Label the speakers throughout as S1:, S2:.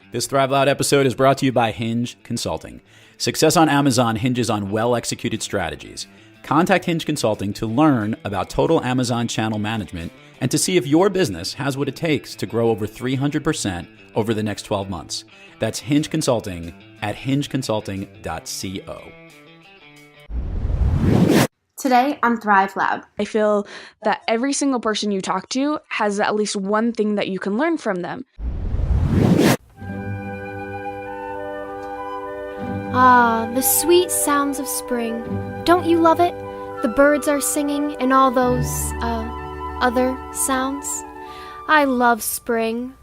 S1: This Thrive Loud episode is brought to you by Hinge Consulting. Success on Amazon hinges on well-executed strategies. Contact Hinge Consulting to learn about total Amazon channel management and to see if your business has what it takes to grow over 300% over the next 12 months. That's Hinge Consulting at hingeconsulting.co.
S2: Today on Thrive Loud.
S3: I feel that every single person you talk to has at least one thing that you can learn from them.
S4: Ah, the sweet sounds of spring. Don't you love it? The birds are singing and all those, other sounds. I love spring.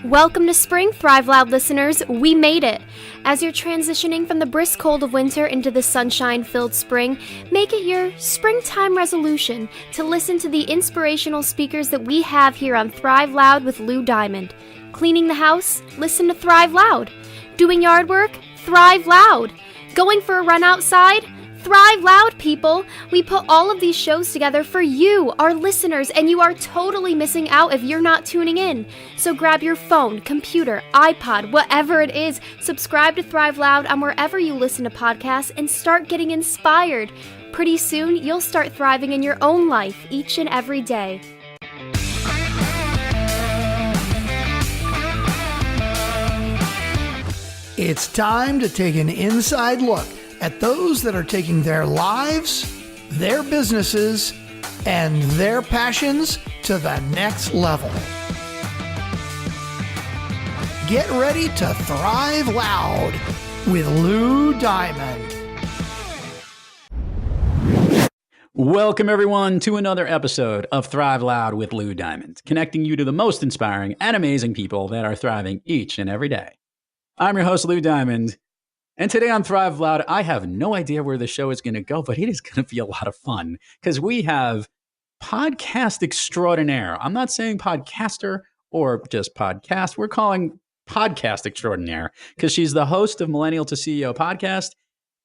S4: Welcome to spring, Thrive Loud listeners. We made it. As you're transitioning from the brisk cold of winter into the sunshine-filled spring, make it your springtime resolution to listen to the inspirational speakers that we have here on Thrive Loud with Lou Diamond. Cleaning the house? Listen to Thrive Loud. Doing yard work? Thrive Loud. Going for a run outside? Thrive Loud, people. We put all of these shows together for you, our listeners, and you are totally missing out if you're not tuning in. So grab your phone, computer, iPod, whatever it is, subscribe to Thrive Loud on wherever you listen to podcasts and start getting inspired. Pretty soon, you'll start thriving in your own life each and every day.
S5: It's time to take an inside look at those that are taking their lives, their businesses, and their passions to the next level. Get ready to Thrive Loud with Lou Diamond.
S1: Welcome, everyone, to another episode of Thrive Loud with Lou Diamond, connecting you to the most inspiring and amazing people that are thriving each and every day. I'm your host, Lou Diamond, and today on Thrive Loud, I have no idea where the show is going to go, but it is going to be a lot of fun because we have podcast extraordinaire. I'm not saying podcaster or just podcast. We're calling podcast extraordinaire because she's the host of Millennial to CEO podcast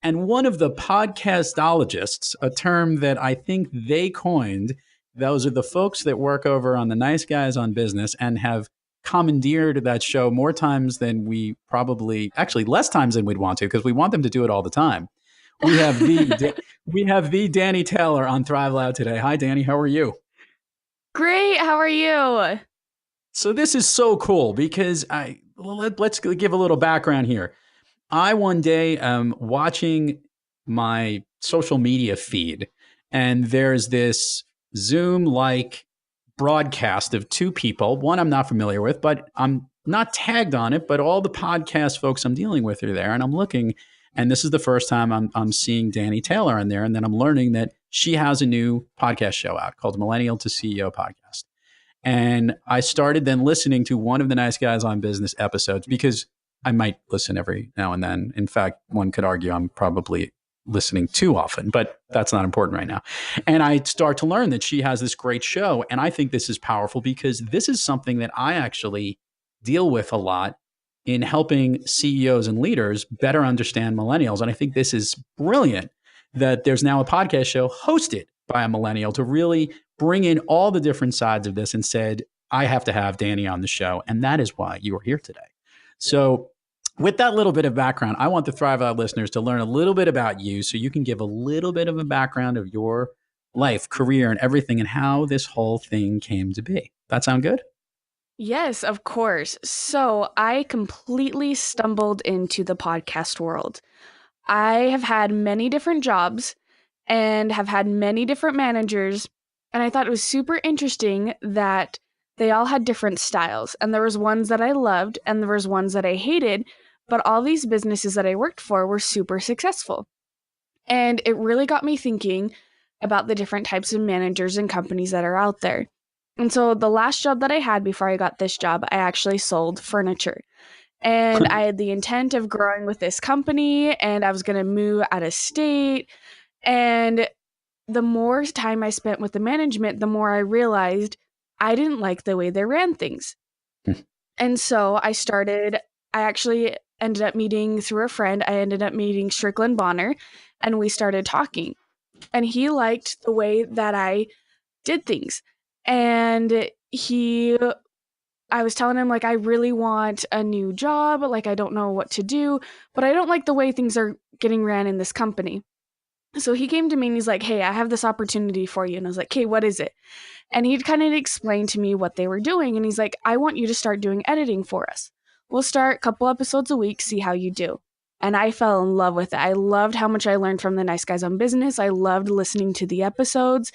S1: and one of the podcastologists, a term that I think they coined. Those are the folks that work over on the Nice Guys on Business and have commandeered that show more times than we probably, actually less times than we'd want to, because we want them to do it all the time. We have the Dani Taylor on Thrive Loud today. Hi, Dani. How are you?
S3: Great. How are you?
S1: So this is so cool because let's give a little background here. I one day am watching my social media feed, and there's this Zoom-like broadcast of two people. One I'm not familiar with, but I'm not tagged on it, but all the podcast folks I'm dealing with are there. And I'm looking, and this is the first time I'm seeing Dani Taylor in there. And then I'm learning that she has a new podcast show out called Millennial to CEO podcast. And I started then listening to one of the Nice Guys on Business episodes because I might listen every now and then. In fact, one could argue I'm probably listening too often, but that's not important right now. And I start to learn that she has this great show. And I think this is powerful because this is something that I actually deal with a lot in helping CEOs and leaders better understand millennials. And I think this is brilliant that there's now a podcast show hosted by a millennial to really bring in all the different sides of this and said, I have to have Dani on the show. And that is why you are here today. So with that little bit of background, I want the Thrive Out listeners to learn a little bit about you so you can give a little bit of a background of your life, career, and everything and how this whole thing came to be. That sound good?
S3: Yes, of course. So I completely stumbled into the podcast world. I have had many different jobs and have had many different managers, and I thought it was super interesting that they all had different styles, and there was ones that I loved and there was ones that I hated. But all these businesses that I worked for were super successful. And it really got me thinking about the different types of managers and companies that are out there. And so the last job that I had before I got this job, I actually sold furniture. And I had the intent of growing with this company, and I was going to move out of state. And the more time I spent with the management, the more I realized I didn't like the way they ran things. And so I actually ended up meeting through a friend. I ended up meeting Strickland Bonner, and we started talking. And he liked the way that I did things. And he I was telling him, like, I really want a new job. Like, I don't know what to do, but I don't like the way things are getting ran in this company. So he came to me and he's like, hey, I have this opportunity for you. And I was like, hey, what is it? And he'd kind of explain to me what they were doing. And he's like, I want you to start doing editing for us. We'll start a couple episodes a week, see how you do. And I fell in love with it. I loved how much I learned from the Nice Guys on Business. I loved listening to the episodes.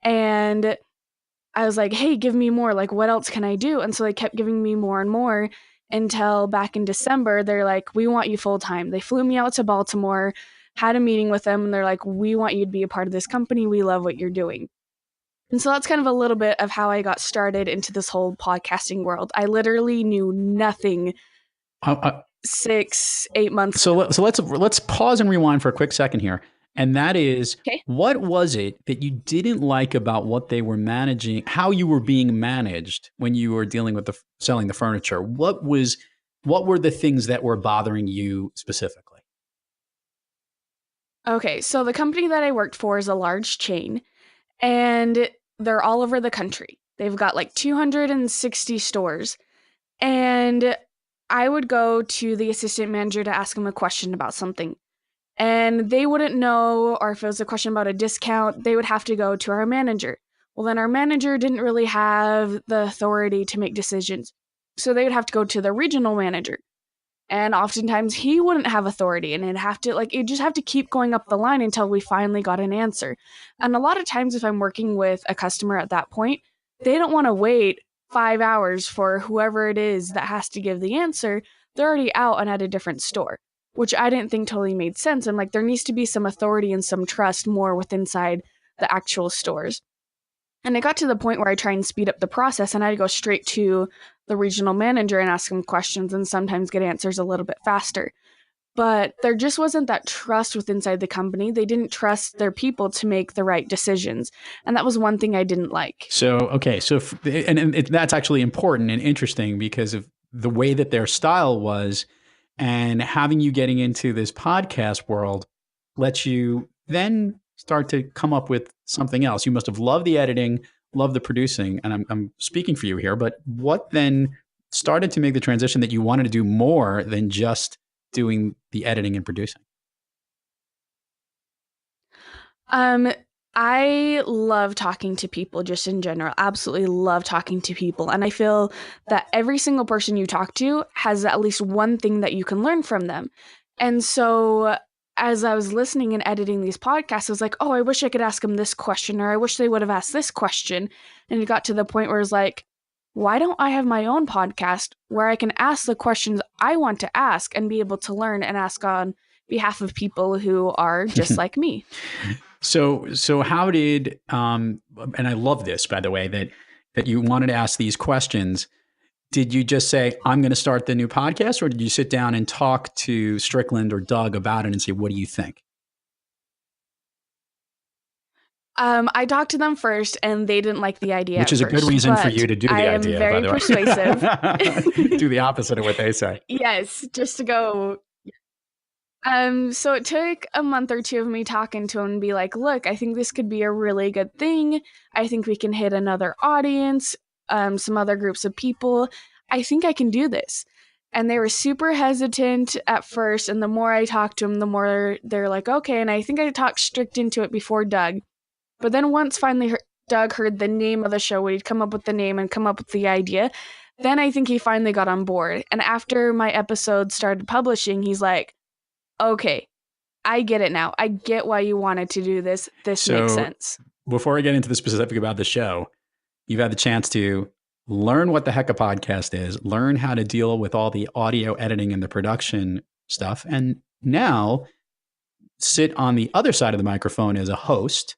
S3: And I was like, hey, give me more. Like, what else can I do? And so they kept giving me more and more until back in December, they're like, we want you full time. They flew me out to Baltimore, had a meeting with them, and they're like, we want you to be a part of this company. We love what you're doing. And so that's kind of a little bit of how I got started into this whole podcasting world. I literally knew nothing 6-8 months
S1: ago. So let's pause and rewind for a quick second here. And that is,
S3: okay.
S1: What was it that you didn't like about what they were managing, how you were being managed when you were dealing with selling the furniture? What were the things that were bothering you specifically?
S3: Okay, so the company that I worked for is a large chain, and they're all over the country. They've got like 260 stores, and I would go to the assistant manager to ask them a question about something. And they wouldn't know, or if it was a question about a discount, they would have to go to our manager. Well, then our manager didn't really have the authority to make decisions. So they would have to go to the regional manager. And oftentimes he wouldn't have authority, and it'd just have to keep going up the line until we finally got an answer. And a lot of times if I'm working with a customer at that point, they don't want to wait 5 hours for whoever it is that has to give the answer. They're already out and at a different store, which I didn't think totally made sense. I'm like, there needs to be some authority and some trust more within inside the actual stores. And it got to the point where I try and speed up the process, and I'd go straight to the regional manager and ask him questions and sometimes get answers a little bit faster. But there just wasn't that trust within inside the company. They didn't trust their people to make the right decisions. And that was one thing I didn't like.
S1: So, okay. So, that's actually important and interesting because of the way that their style was. And having you getting into this podcast world lets you then start to come up with something else. You must have loved the editing, loved the producing, and I'm speaking for you here, but what then started to make the transition that you wanted to do more than just doing the editing and producing?
S3: I love talking to people just in general. Absolutely love talking to people. And I feel that every single person you talk to has at least one thing that you can learn from them. And so as I was listening and editing these podcasts, I was like, oh, I wish I could ask them this question, or I wish they would have asked this question. And it got to the point where it's like, why don't I have my own podcast where I can ask the questions I want to ask and be able to learn and ask on behalf of people who are just like me?
S1: So how did, and I love this, by the way, that you wanted to ask these questions. Did you just say, I'm going to start the new podcast, or did you sit down and talk to Strickland or Doug about it and say, what do you think?
S3: I talked to them first, and they didn't like the idea.
S1: Which is a good reason for you to do the idea.
S3: I am very persuasive.
S1: Do the opposite of what they say.
S3: Yes, just to go. So it took a month or two of me talking to him and be like, look, I think this could be a really good thing. I think we can hit another audience, some other groups of people. I think I can do this. And they were super hesitant at first. And the more I talked to them, the more they're like, okay. And I think I talked strict into it before Doug. But then once finally Doug heard the name of the show, when he'd come up with the name and come up with the idea, then I think he finally got on board. And after my episode started publishing, he's like, okay, I get it now. I get why you wanted to do this. This makes sense.
S1: Before I get into the specific about the show, you've had the chance to learn what the heck a podcast is, learn how to deal with all the audio editing and the production stuff, and now sit on the other side of the microphone as a host.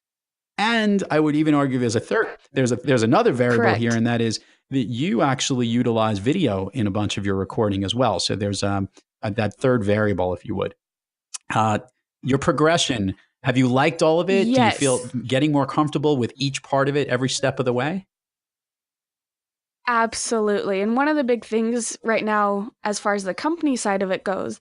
S1: And I would even argue there's a third, there's another variable
S3: Correct.
S1: here, and that is that you actually utilize video in a bunch of your recording as well. So there's that third variable, if you would. Your progression, have you liked all of it?
S3: Yes.
S1: Do you feel getting more comfortable with each part of it every step of the way?
S3: Absolutely. And one of the big things right now, as far as the company side of it goes,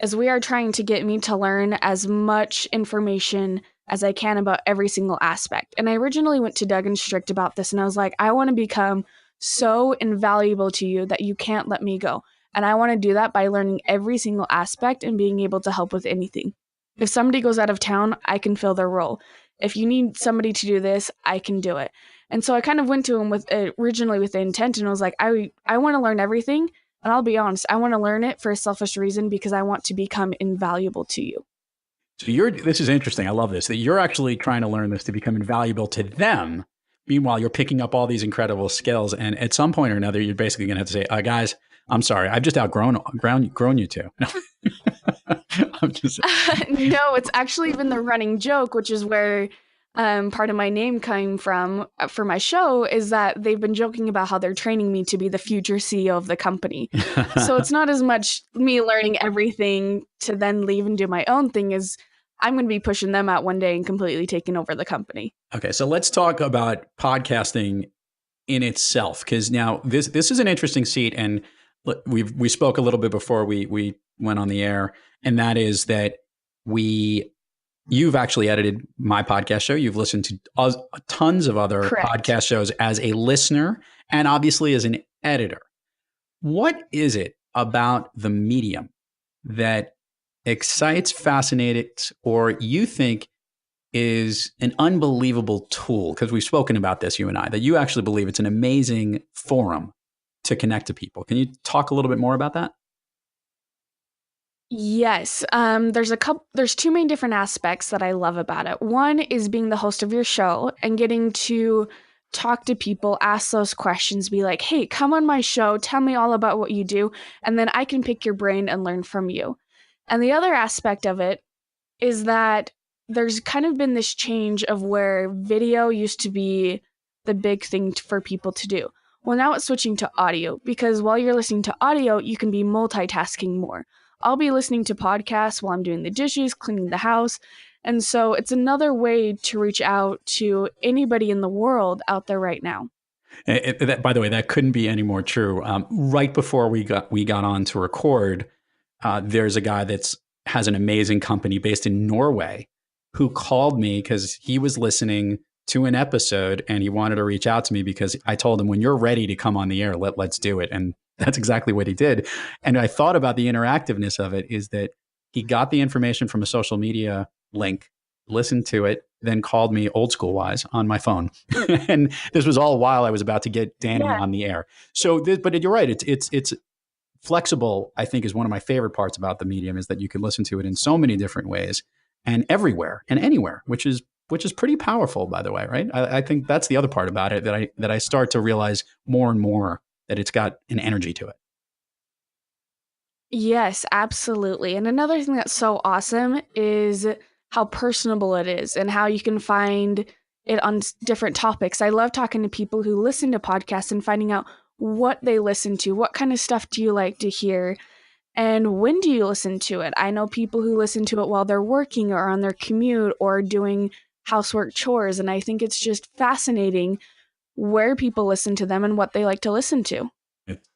S3: is we are trying to get me to learn as much information as I can about every single aspect. And I originally went to Doug and Strict about this, and I was like, I want to become so invaluable to you that you can't let me go. And I want to do that by learning every single aspect and being able to help with anything. If somebody goes out of town, I can fill their role. If you need somebody to do this, I can do it. And so I kind of went to him originally with the intent, and I was like, I want to learn everything. And I'll be honest, I want to learn it for a selfish reason because I want to become invaluable to you.
S1: So this is interesting. I love this, that you're actually trying to learn this to become invaluable to them. Meanwhile, you're picking up all these incredible skills. And at some point or another, you're basically going to have to say, guys, I'm sorry, I've just grown you two. I'm just
S3: No, it's actually been the running joke, which is where part of my name came from for my show, is that they've been joking about how they're training me to be the future CEO of the company. So it's not as much me learning everything to then leave and do my own thing as I'm going to be pushing them out one day and completely taking over the company.
S1: Okay, so let's talk about podcasting in itself, because now this is an interesting seat, and we spoke a little bit before we went on the air, and that is that you've actually edited my podcast show. You've listened to tons of other
S3: Correct.
S1: podcast shows as a listener and obviously as an editor. What is it about the medium that excites, fascinates, or you think is an unbelievable tool? Because we've spoken about this, you and I, that you actually believe it's an amazing forum to connect to people. Can you talk a little bit more about that?
S3: Yes. There's two main different aspects that I love about it. One is being the host of your show and getting to talk to people, ask those questions, be like, hey, come on my show, tell me all about what you do, and then I can pick your brain and learn from you. And the other aspect of it is that there's kind of been this change of where video used to be the big thing for people to do. Well, now it's switching to audio, because while you're listening to audio, you can be multitasking more. I'll be listening to podcasts while I'm doing the dishes, cleaning the house. And so it's another way to reach out to anybody in the world out there right now.
S1: By the way, that couldn't be any more true. Right before we got on to record, there's a guy has an amazing company based in Norway who called me because he was listening to an episode and he wanted to reach out to me because I told him, when you're ready to come on the air, let's do it. And that's exactly what he did. And I thought about the interactiveness of it is that he got the information from a social media link, listened to it, then called me old school wise on my phone. And this was all while I was about to get Dani on the air. So, but you're right. It's flexible, I think, is one of my favorite parts about the medium, is that you can listen to it in so many different ways and everywhere and anywhere, which is pretty powerful, by the way, right? I think that's the other part about it that I start to realize more and more, that it's got an energy to it.
S3: Yes, absolutely. And another thing that's so awesome is how personable it is and how you can find it on different topics. I love talking to people who listen to podcasts and finding out what they listen to. What kind of stuff do you like to hear? And when do you listen to it? I know people who listen to it while they're working or on their commute or doing housework chores. And I think it's just fascinating where people listen to them and what they like to listen to.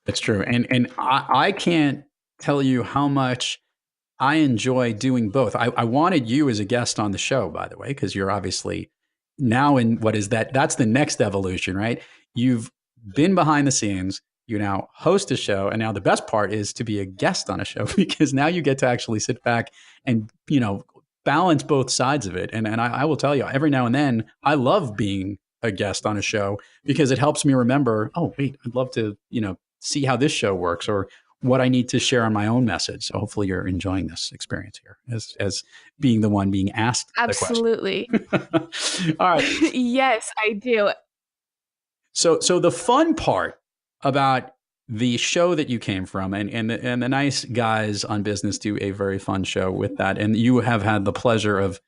S1: It's true. And I can't tell you how much I enjoy doing both. I wanted you as a guest on the show, by the way, because you're obviously now in that's the next evolution, right? You've been behind the scenes, you now host a show, and now the best part is to be a guest on a show, because now you get to actually sit back and, balance both sides of it. And I will tell you, every now and then, I love being a guest on a show because it helps me remember, oh, wait, I'd love to, see how this show works or what I need to share on my own message. So hopefully you're enjoying this experience here as being the one being asked.
S3: Absolutely.
S1: All right.
S3: Yes, I do.
S1: So the fun part about the show that you came from, and the nice guys on Business do a very fun show with that. And you have had the pleasure of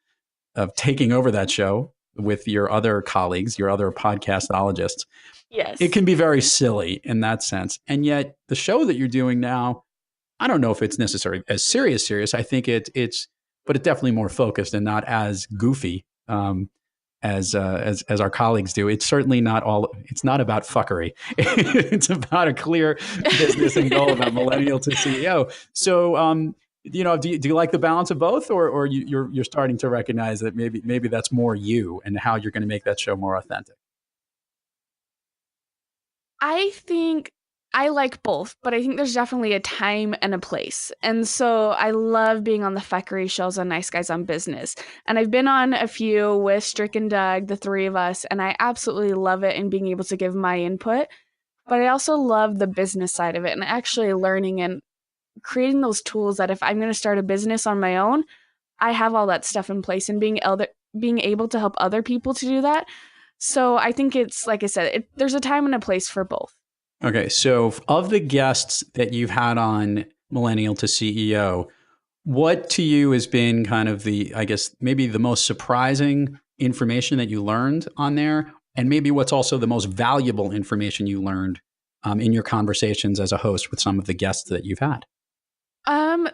S1: taking over that show with your other colleagues, your other podcastologists.
S3: Yes.
S1: It can be very silly in that sense. And yet the show that you're doing now, I don't know if it's necessarily as serious. I think it's definitely more focused and not as goofy as our colleagues do. It's certainly it's not about fuckery. It's about a clear business and goal about millennial to CEO. So, do you like the balance of both, or you're starting to recognize that maybe that's more you and how you're going to make that show more authentic?
S3: I think I like both, but I think there's definitely a time and a place. And so I love being on the Feckery shows on Nice Guys on Business. And I've been on a few with Strick and Doug, the three of us, and I absolutely love it and being able to give my input. But I also love the business side of it and actually learning and creating those tools that if I'm going to start a business on my own, I have all that stuff in place and being able to help other people to do that. So I think it's, like I said, there's a time and a place for both.
S1: Okay, so of the guests that you've had on Millennial to CEO, what to you has been kind of the, I guess, maybe the most surprising information that you learned on there? And maybe what's also the most valuable information you learned in your conversations as a host with some of the guests that you've had?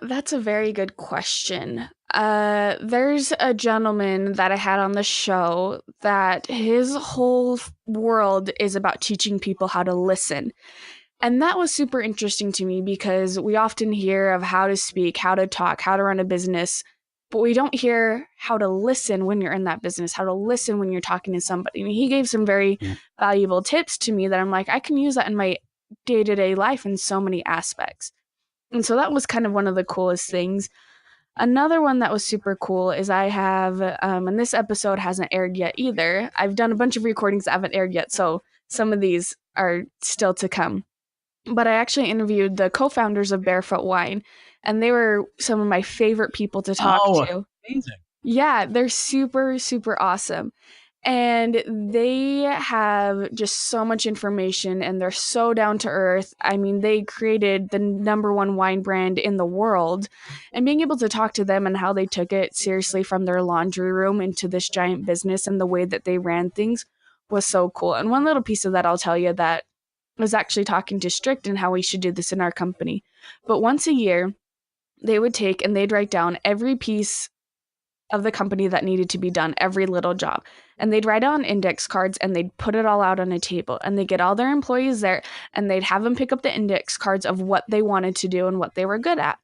S3: That's a very good question. There's a gentleman that I had on the show that his whole world is about teaching people how to listen. And that was super interesting to me because we often hear of how to speak, how to talk, how to run a business, but we don't hear how to listen when you're in that business, how to listen when you're talking to somebody. And he gave some very valuable tips to me that I'm like, I can use that in my day-to-day life in so many aspects. And so that was kind of one of the coolest things. Another one that was super cool is I have, and this episode hasn't aired yet either. I've done a bunch of recordings that haven't aired yet, so some of these are still to come. But I actually interviewed the co-founders of Barefoot Wine, and they were some of my favorite people to talk to.
S1: Amazing.
S3: Yeah, they're super, super awesome. And they have just so much information and they're so down to earth. I mean, they created the #1 wine brand in the world, and being able to talk to them and how they took it seriously from their laundry room into this giant business and the way that they ran things was so cool. And one little piece of that I'll tell you that I was actually talking to Strict and how we should do this in our company. But once a year, they would take and they'd write down every piece of the company that needed to be done, every little job. And they'd write on index cards and they'd put it all out on a table and they'd get all their employees there and they'd have them pick up the index cards of what they wanted to do and what they were good at.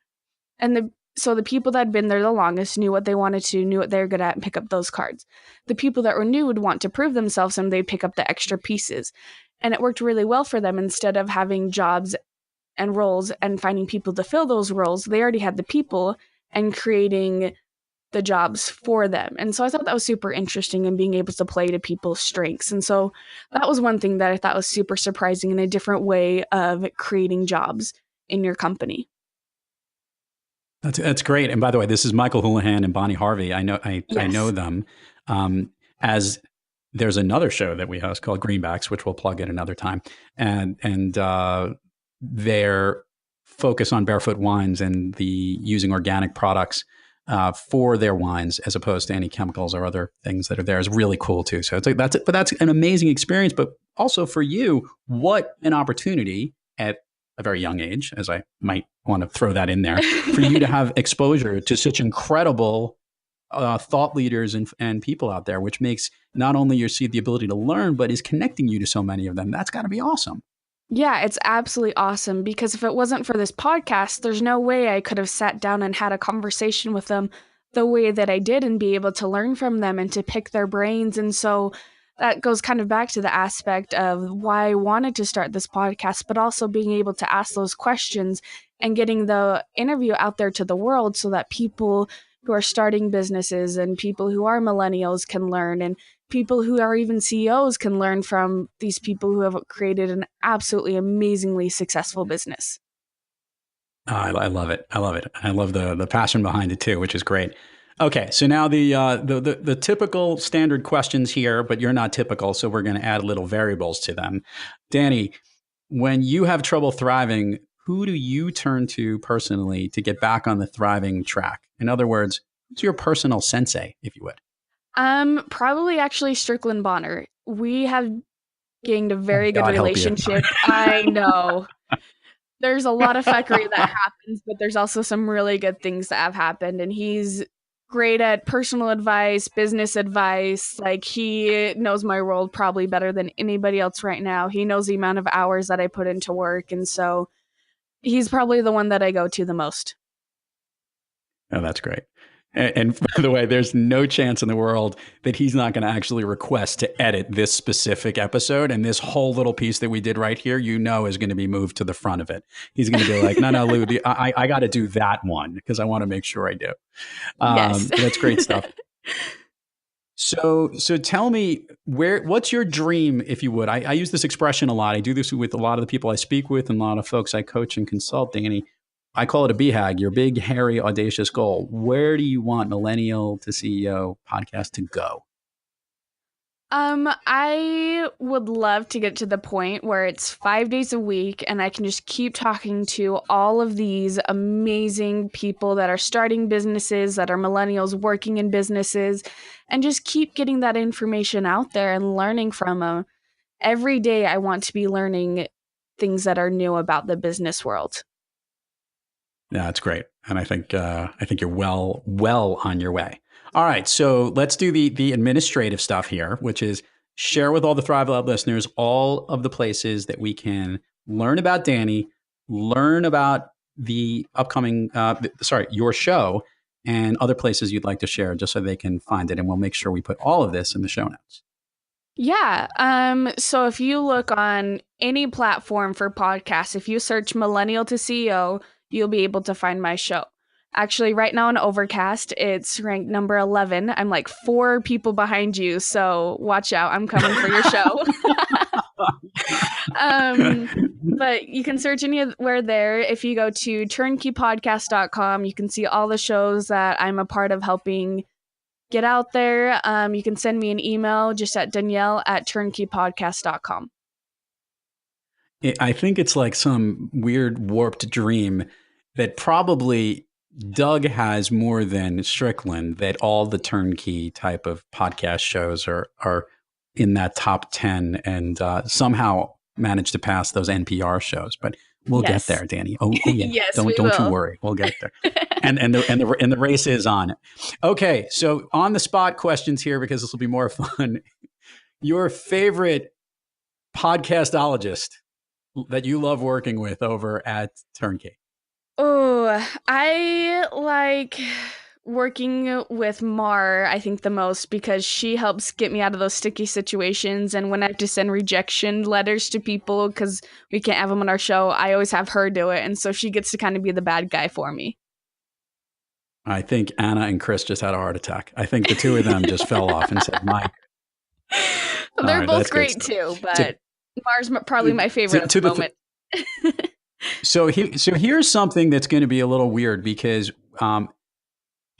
S3: And so the people that had been there the longest knew what they wanted to, knew what they were good at, and pick up those cards. The people that were new would want to prove themselves and they'd pick up the extra pieces. And it worked really well for them. Instead of having jobs and roles and finding people to fill those roles, they already had the people and creating the jobs for them. And so I thought that was super interesting and being able to play to people's strengths. And so that was one thing that I thought was super surprising and a different way of creating jobs in your company.
S1: That's great. And by the way, this is Michael Houlihan and Bonnie Harvey. I know them. As there's another show that we host called Greenbacks, which we'll plug at another time, and their focus on barefoot wines and the using organic products for their wines as opposed to any chemicals or other things that are there is really cool too. So that's an amazing experience. But also for you, what an opportunity at a very young age, as I might want to throw that in there, for you to have exposure to such incredible thought leaders and people out there, which makes not only you see the ability to learn, but is connecting you to so many of them. That's got to be awesome.
S3: Yeah, it's absolutely awesome because if it wasn't for this podcast, there's no way I could have sat down and had a conversation with them the way that I did and be able to learn from them and to pick their brains. And so that goes kind of back to the aspect of why I wanted to start this podcast, but also being able to ask those questions and getting the interview out there to the world so that people who are starting businesses and people who are millennials can learn, and people who are even CEOs can learn from these people who have created an absolutely amazingly successful business.
S1: I love it. I love it. I love the passion behind it too, which is great. Okay, so now the typical standard questions here, but you're not typical, so we're going to add little variables to them. Dani, when you have trouble thriving, who do you turn to personally to get back on the thriving track? In other words, who's your personal sensei, if you would?
S3: Probably actually Strickland Bonner. We have gained a very good relationship. I know. There's a lot of fuckery that happens, but there's also some really good things that have happened. And he's great at personal advice, business advice. Like, he knows my world probably better than anybody else right now. He knows the amount of hours that I put into work. And so he's probably the one that I go to the most.
S1: Oh, that's great. And by the way, there's no chance in the world that he's not going to actually request to edit this specific episode. And this whole little piece that we did right here, is going to be moved to the front of it. He's going to be like, no, Lou, I got to do that one because I want to make sure I do.
S3: Yes.
S1: That's great stuff. So tell me, what's your dream, if you would? I use this expression a lot. I do this with a lot of the people I speak with and a lot of folks I coach and consult, Dani. I call it a BHAG, your big, hairy, audacious goal. Where do you want Millennial to CEO podcast to go?
S3: I would love to get to the point where it's 5 days a week and I can just keep talking to all of these amazing people that are starting businesses, that are millennials working in businesses, and just keep getting that information out there and learning from them. Every day I want to be learning things that are new about the business world.
S1: Yeah, that's great. And I think you're well on your way. All right, so let's do the administrative stuff here, which is share with all the Thrive Lab listeners all of the places that we can learn about Dani, learn about the upcoming, your show, and other places you'd like to share just so they can find it. And we'll make sure we put all of this in the show notes.
S3: Yeah. So if you look on any platform for podcasts, if you search Millennial to CEO, you'll be able to find my show. Actually, right now on Overcast, it's ranked number 11. I'm like 4 people behind you, so watch out. I'm coming for your show. But you can search anywhere there. If you go to turnkeypodcast.com, you can see all the shows that I'm a part of helping get out there. You can send me an email just at Danielle at turnkeypodcast.com.
S1: I think it's like some weird warped dream that probably Doug has more than Strickland, that all the turnkey type of podcast shows are in that top 10 and somehow managed to pass those NPR shows. But we'll get there, Dani. Oh yeah.
S3: Yes,
S1: don't you worry. We'll get there. and the race is on. Okay, so on the spot questions here, because this will be more fun. Your favorite podcastologist that you love working with over at Turnkey?
S3: Oh, I like working with Mar, I think, the most, because she helps get me out of those sticky situations. And when I have to send rejection letters to people because we can't have them on our show, I always have her do it. And so she gets to kind of be the bad guy for me.
S1: I think Anna and Chris just had a heart attack. I think the two of them just fell off and said, Mike.
S3: They're both great too, but Mar's probably my favorite at the moment.
S1: So here's something that's going to be a little weird because I'm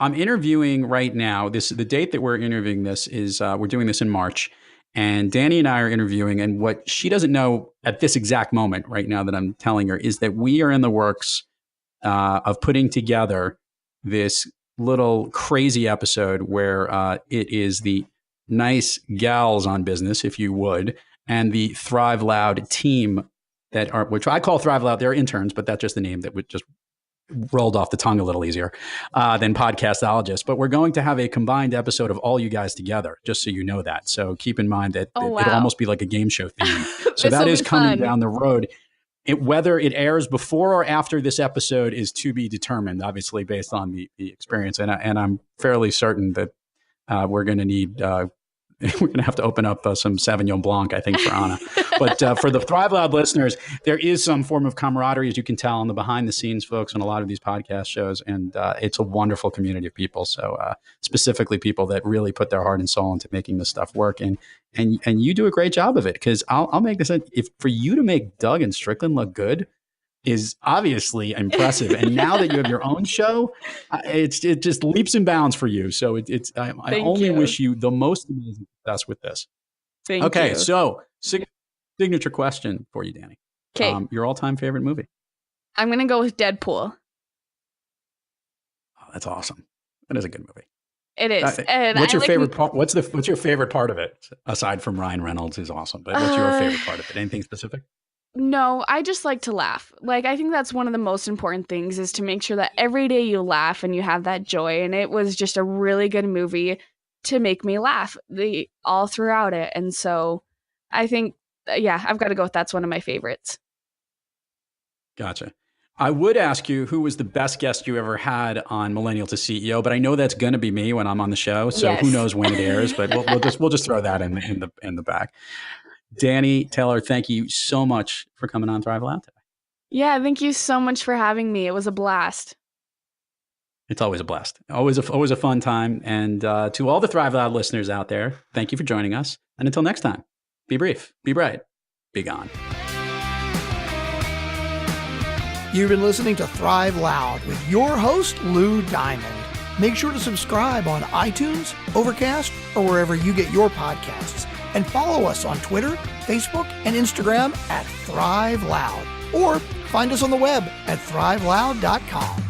S1: interviewing right now. The date that we're interviewing this is we're doing this in March, and Dani and I are interviewing. And what she doesn't know at this exact moment right now that I'm telling her is that we are in the works of putting together this little crazy episode where it is the nice gals on business, if you would, and the Thrive Loud team which I call Thrive Loud. They're interns, but that's just the name that would just rolled off the tongue a little easier than podcastologist. But we're going to have a combined episode of all you guys together, just so you know that. So keep in mind that it'll almost be like a game show theme. So that is coming down the road. Whether it airs before or after this episode is to be determined, obviously based on the experience. And I'm fairly certain that we're going to need we're going to have to open up some Sauvignon Blanc, I think, for Anna. But for the Thrive Lab listeners, there is some form of camaraderie, as you can tell, on the behind-the-scenes folks on a lot of these podcast shows. And it's a wonderful community of people. So specifically people that really put their heart and soul into making this stuff work. And you do a great job of it, because I'll make this, if for you to make Doug and Strickland look good is obviously impressive. And now that you have your own show, it just leaps and bounds for you. So I only wish you the most amazing success with this.
S3: Thank you.
S1: So signature question for you, Dani.
S3: Okay.
S1: Your all-time favorite movie?
S3: I'm going to go with Deadpool.
S1: Oh, that's awesome. That is a good movie.
S3: It is. And
S1: what's your favorite part? What's your favorite part of it? Aside from Ryan Reynolds is awesome, but what's your favorite part of it? Anything specific?
S3: No, I just like to laugh. Like, I think that's one of the most important things, is to make sure that every day you laugh and you have that joy. And it was just a really good movie to make me laugh all throughout it. And so I think, I've got to go with that's one of my favorites.
S1: Gotcha. I would ask you who was the best guest you ever had on Millennial to CEO, but I know that's going to be me when I'm on the show. So who knows when it airs? But we'll just throw that in the back. Dani, Taylor, thank you so much for coming on Thrive Loud today.
S3: Yeah, thank you so much for having me. It was a blast.
S1: It's always a blast. Always a fun time. And to all the Thrive Loud listeners out there, thank you for joining us. And until next time, be brief, be bright, be gone.
S5: You've been listening to Thrive Loud with your host, Lou Diamond. Make sure to subscribe on iTunes, Overcast, or wherever you get your podcasts. And follow us on Twitter, Facebook, and Instagram at Thrive Loud. Or find us on the web at thriveloud.com.